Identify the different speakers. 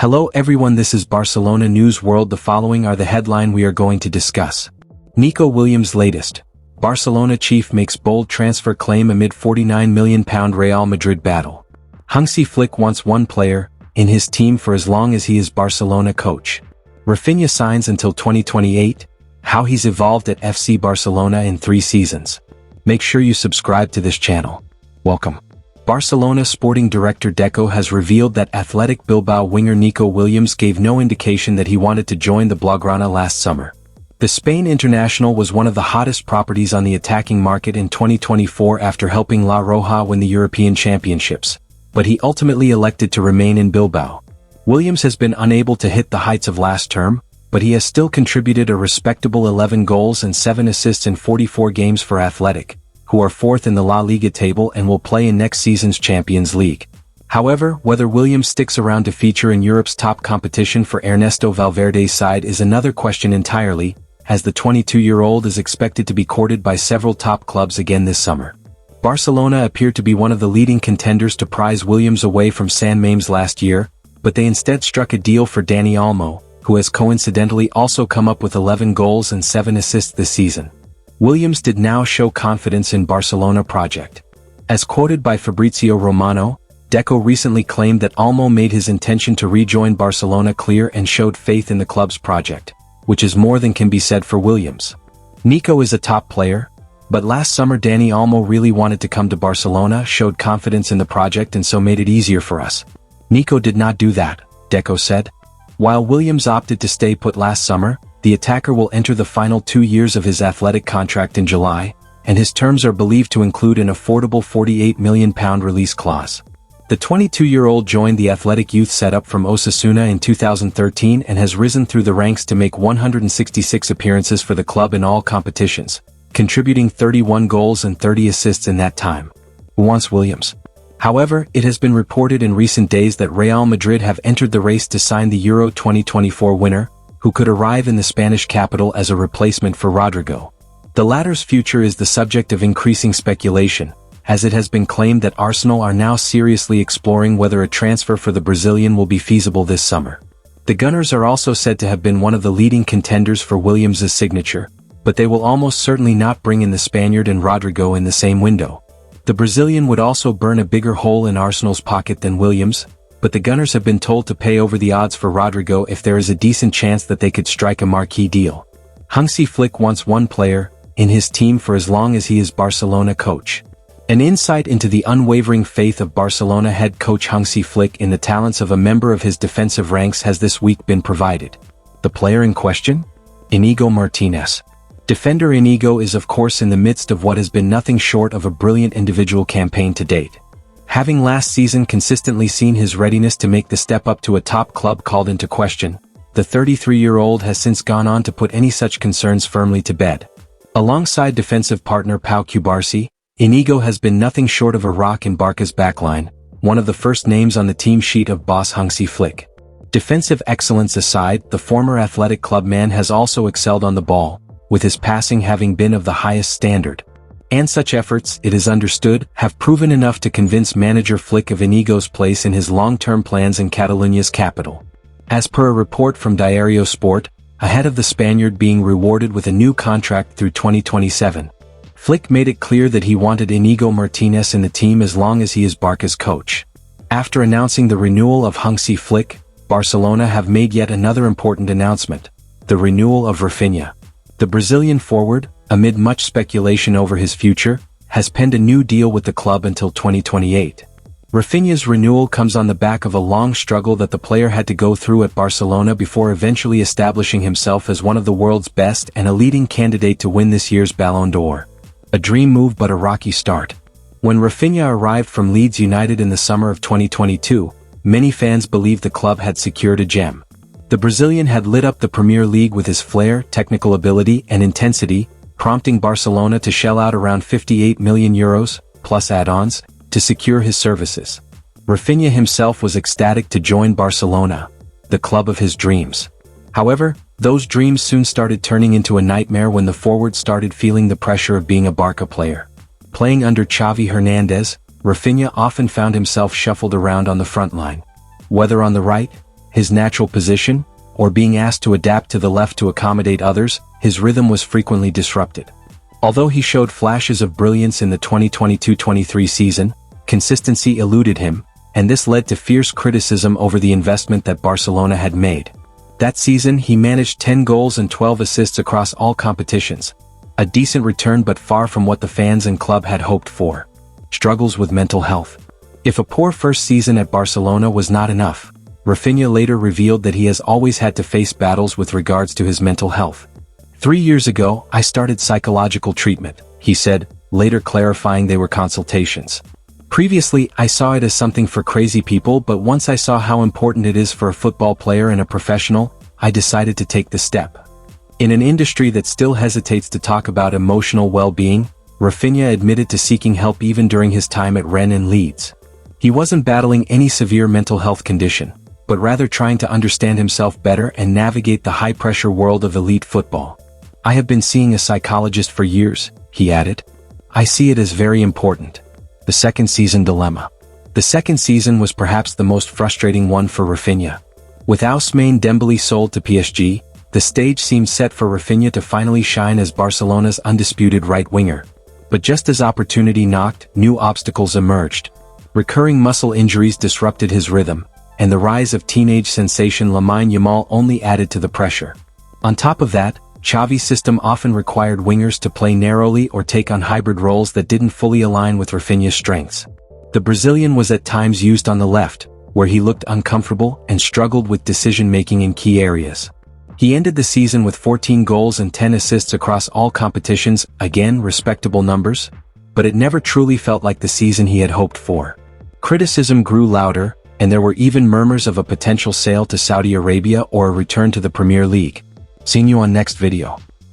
Speaker 1: Hello everyone, this is Barcelona News World. The following are the headline we are going to discuss. Nico Williams latest. Barcelona chief makes bold transfer claim amid £49 million Real Madrid battle. Hansi Flick wants one player in his team for as long as he is Barcelona coach. Rafinha signs until 2028, how he's evolved at FC Barcelona in 3 seasons. Make sure you subscribe to this channel. Welcome. Barcelona sporting director Deco has revealed that Athletic Bilbao winger Nico Williams gave no indication that he wanted to join the Blaugrana last summer. The Spain international was one of the hottest properties on the attacking market in 2024 after helping La Roja win the European Championships, but he ultimately elected to remain in Bilbao. Williams has been unable to hit the heights of last term, but he has still contributed a respectable 11 goals and 7 assists in 44 games for Athletic, who are 4th in the La Liga table and will play in next season's Champions League. However, whether Williams sticks around to feature in Europe's top competition for Ernesto Valverde's side is another question entirely, as the 22-year-old is expected to be courted by several top clubs again this summer. Barcelona appeared to be one of the leading contenders to prize Williams away from San Mamés last year, but they instead struck a deal for Dani Olmo, who has coincidentally also come up with 11 goals and 7 assists this season. Williams did now show confidence in Barcelona project. As quoted by Fabrizio Romano, Deco recently claimed that Olmo made his intention to rejoin Barcelona clear and showed faith in the club's project, which is more than can be said for Williams. Nico is a top player, but last summer Dani Olmo really wanted to come to Barcelona, showed confidence in the project and so made it easier for us. Nico did not do that, Deco said. While Williams opted to stay put last summer, the attacker will enter the final 2 years of his Athletic contract in July, and his terms are believed to include an affordable £48 million release clause. The 22-year-old joined the Athletic youth setup from Osasuna in 2013 and has risen through the ranks to make 166 appearances for the club in all competitions, contributing 31 goals and 30 assists in that time. Who wants Williams? However, it has been reported in recent days that Real Madrid have entered the race to sign the Euro 2024 winner, who could arrive in the Spanish capital as a replacement for Rodrigo. The latter's future is the subject of increasing speculation, as it has been claimed that Arsenal are now seriously exploring whether a transfer for the Brazilian will be feasible this summer. The Gunners are also said to have been one of the leading contenders for Williams' signature, but they will almost certainly not bring in the Spaniard and Rodrigo in the same window. The Brazilian would also burn a bigger hole in Arsenal's pocket than Williams, but the Gunners have been told to pay over the odds for Rodrigo if there is a decent chance that they could strike a marquee deal. Hansi Flick wants one player in his team for as long as he is Barcelona coach. An insight into the unwavering faith of Barcelona head coach Hansi Flick in the talents of a member of his defensive ranks has this week been provided. The player in question? Inigo Martinez. Defender Inigo is of course in the midst of what has been nothing short of a brilliant individual campaign to date. Having last season consistently seen his readiness to make the step up to a top club called into question, the 33-year-old has since gone on to put any such concerns firmly to bed. Alongside defensive partner Pau Cubarsí, Inigo has been nothing short of a rock in Barca's backline, one of the first names on the team sheet of boss Hansi Flick. Defensive excellence aside, the former Athletic club man has also excelled on the ball, with his passing having been of the highest standard. And such efforts, it is understood, have proven enough to convince manager Flick of Inigo's place in his long-term plans in Catalonia's capital. As per a report from Diario Sport, ahead of the Spaniard being rewarded with a new contract through 2027, Flick made it clear that he wanted Inigo Martinez in the team as long as he is Barca's coach. After announcing the renewal of Hansi Flick, Barcelona have made yet another important announcement: the renewal of Rafinha. The Brazilian forward, amid much speculation over his future, has penned a new deal with the club until 2028. Rafinha's renewal comes on the back of a long struggle that the player had to go through at Barcelona before eventually establishing himself as one of the world's best and a leading candidate to win this year's Ballon d'Or. A dream move but a rocky start. When Rafinha arrived from Leeds United in the summer of 2022, many fans believed the club had secured a gem. The Brazilian had lit up the Premier League with his flair, technical ability and intensity, prompting Barcelona to shell out around €58 million, plus add-ons, to secure his services. Rafinha himself was ecstatic to join Barcelona, the club of his dreams. However, those dreams soon started turning into a nightmare when the forward started feeling the pressure of being a Barca player. Playing under Xavi Hernandez, Rafinha often found himself shuffled around on the front line. Whether on the right, his natural position, or being asked to adapt to the left to accommodate others, his rhythm was frequently disrupted. Although he showed flashes of brilliance in the 2022-23 season, consistency eluded him, and this led to fierce criticism over the investment that Barcelona had made. That season he managed 10 goals and 12 assists across all competitions. A decent return but far from what the fans and club had hoped for. Struggles with mental health. If a poor first season at Barcelona was not enough, Rafinha later revealed that he has always had to face battles with regards to his mental health. 3 years ago, I started psychological treatment, he said, later clarifying they were consultations. Previously, I saw it as something for crazy people, but once I saw how important it is for a football player and a professional, I decided to take the step. In an industry that still hesitates to talk about emotional well-being, Rafinha admitted to seeking help even during his time at Rennes and Leeds. He wasn't battling any severe mental health condition, but rather trying to understand himself better and navigate the high-pressure world of elite football. I have been seeing a psychologist for years, he added. I see it as very important. The second season dilemma. The second season was perhaps the most frustrating one for Rafinha. With Ousmane Dembele sold to PSG, the stage seemed set for Rafinha to finally shine as Barcelona's undisputed right winger. But just as opportunity knocked, new obstacles emerged. Recurring muscle injuries disrupted his rhythm, and the rise of teenage sensation Lamine Yamal only added to the pressure. On top of that, Xavi's system often required wingers to play narrowly or take on hybrid roles that didn't fully align with Rafinha's strengths. The Brazilian was at times used on the left, where he looked uncomfortable and struggled with decision-making in key areas. He ended the season with 14 goals and 10 assists across all competitions, again respectable numbers, but it never truly felt like the season he had hoped for. Criticism grew louder, and there were even murmurs of a potential sale to Saudi Arabia or a return to the Premier League. Seeing you on next video.